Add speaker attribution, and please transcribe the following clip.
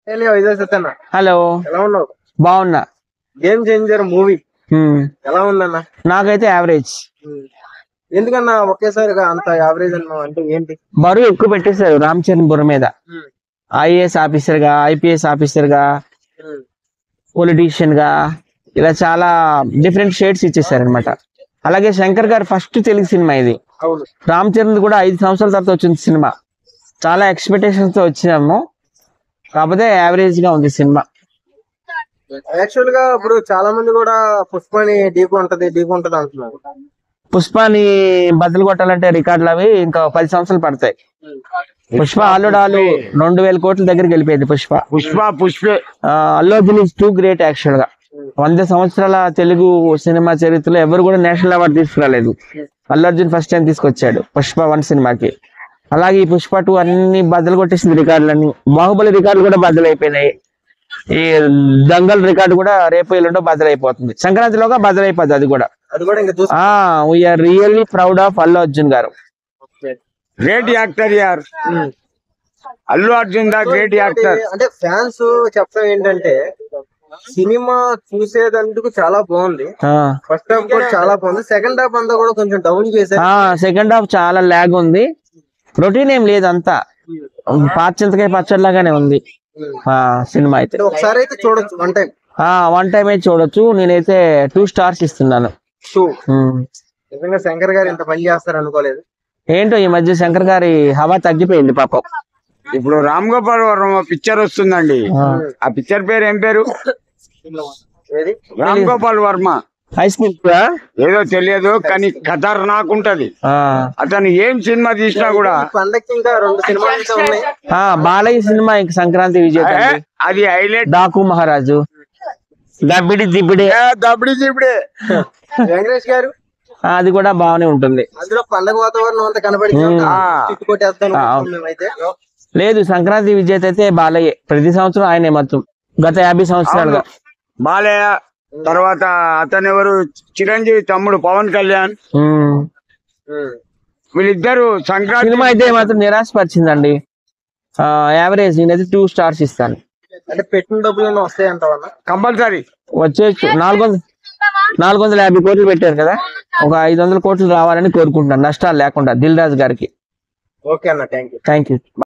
Speaker 1: Hello,
Speaker 2: ఎలా ఉన్నావు?
Speaker 1: బాగున్నా.
Speaker 2: గేమ్ చేంజర్ మూవీ ఎలా ఉందన్న?
Speaker 1: నాకైతే యావరేజ్.
Speaker 2: ఎందుకన్నా ఒకేసారిగా అంత యావరేజ్ అన్నావు అంటే ఏంటి?
Speaker 1: బరువు ఎక్కువ పెట్టేశారు రామ్ చరణ్ బుర్ర మీద. ఐఏఎస్ ఆఫీసర్ గా, ఐపీఎస్ ఆఫీసర్ గా, పొలిటీషియన్ గా, ఇలా చాలా డిఫరెంట్ షేడ్స్ ఇచ్చేసారు అనమాట. అలాగే శంకర్ గారు ఫస్ట్ తెలుగు సినిమా ఇది.
Speaker 2: అవును,
Speaker 1: రామ్ చరణ్ కూడా 5 సంవత్సరాల తర్వాత వచ్చింది సినిమా. చాలా ఎక్స్పెక్టేషన్స్ తో వచ్చినాము, కాకపోతే యావరేజ్ గా ఉంది సినిమా.
Speaker 2: యాక్చువల్ గా ఇప్పుడు చాలా మంది కూడా పుష్పని డీప్ ఉంటది అంటున్నారు.
Speaker 1: పుష్పని బదులు కొట్టాలంటే రికార్డులు అవి ఇంకా 10 సంవత్సరాలు పడతాయి. పుష్ప ఆల్రెడీ 2000 కోట్ల దగ్గరికి వెళ్ళిపోయింది. Pushpa Allu Arjun is two great. Actual గా 100 సంవత్సరాల తెలుగు సినిమా చరిత్రలో ఎవరు కూడా నేషనల్ అవార్డు తీసుకురాలేదు. అల్లు అర్జున్ ఫస్ట్ టైం తీసుకొచ్చాడు పుష్ప 1 సినిమాకి. అలాగే ఈ పుష్ప 2 అన్ని బద్దలు కొట్టేసింది రికార్డులన్నీ. బాహుబలి రికార్డులు కూడా బద్దలైపోయినాయి. ఈ దంగల్ రికార్డు కూడా రేపు ఎల్లుండో బద్దలైపోతుంది. సంక్రాంతిలోగా బద్దలైపోతుంది అది కూడా. We're really proud of Allu Arjun గారు.
Speaker 3: గ్రేట్ యాక్టర్ యార్. Allu Arjun the great actor.
Speaker 2: అంటే ఫ్యాన్స్ చెప్పడం ఏంటంటే సినిమా చూసేదందుకు చాలా బాగుంది. ఫస్ట్ హాఫ్ కూడా చాలా బాగుంది. సెకండ్ హాఫ్ అంతా కూడా కొంచెం డౌన్ చేశారు.
Speaker 1: సెకండ్ హాఫ్ చాలా ల్యాగ్ ఉంది. రొటీన్ ఏం లేదు, అంతా పాచింతకాయ పచ్చడిలాగానే ఉంది సినిమా అయితే.
Speaker 2: ఒకసారి అయితే చూడొచ్చు,
Speaker 1: వన్ టైం అయితే చూడొచ్చు. నేనైతే 2 స్టార్స్ ఇస్తున్నాను.
Speaker 2: నిజంగా శంకర్ గారు ఇంత పని చేస్తారు అనుకోలేదు.
Speaker 1: ఏంటో ఈ మధ్య శంకర్ గారి హవా తగ్గిపోయింది పాపం.
Speaker 3: ఇప్పుడు రామ్ గోపాల్ వర్మ పిక్చర్ వస్తుందండి. ఆ పిక్చర్ పేరు ఏం పేరు? రామ్ గోపాల్ వర్మ
Speaker 1: హై స్కూల్
Speaker 3: ఏదో తెలియదు, కానీ ఖతర్నాక్ ఉంటది. అతను ఏం సినిమా తీసినా కూడా.
Speaker 2: పండక్కి ఇంకా 2 సినిమాలు ఉన్నాయి.
Speaker 1: బాలయ్య సినిమా ఇంక సంక్రాంతి విజయ్
Speaker 3: అది హైలైట్.
Speaker 1: డాకు మహారాజు, దబ్బిడి దిబ్బిడే.
Speaker 2: వెంకటేష్ గారు
Speaker 1: అది కూడా బాగానే ఉంటుంది.
Speaker 2: అందులో పండగ వాతావరణం అంతా కనబడి
Speaker 1: లేదు, సంక్రాంతి విజేత అయితే బాలయ్య. ప్రతి సంవత్సరం ఆయనే మొత్తం గత 50 సంవత్సరాలుగా.
Speaker 3: బాలయ్య తర్వాత అతను ఎవరు, చిరంజీవి తమ్ముడు పవన్ కళ్యాణ్. వీళ్ళిద్దరు సంక్రాంతి
Speaker 1: సినిమా అయితే మాత్రం నిరాశపరిచిందండి. యావరేజ్. నేనైతే 2 స్టార్స్ ఇస్తాను.
Speaker 2: అంటే పెట్టిన డబ్బులు వస్తాయంటావా?
Speaker 3: కంపల్సరీ
Speaker 1: వచ్చేచ్చు. 450 కోట్లు పెట్టారు కదా, ఒక 500 కోట్లు రావాలని కోరుకుంటున్నాను, నష్టాలు లేకుండా దిల్ రాజు గారికి.
Speaker 2: ఓకే అన్న, థ్యాంక్ యూ.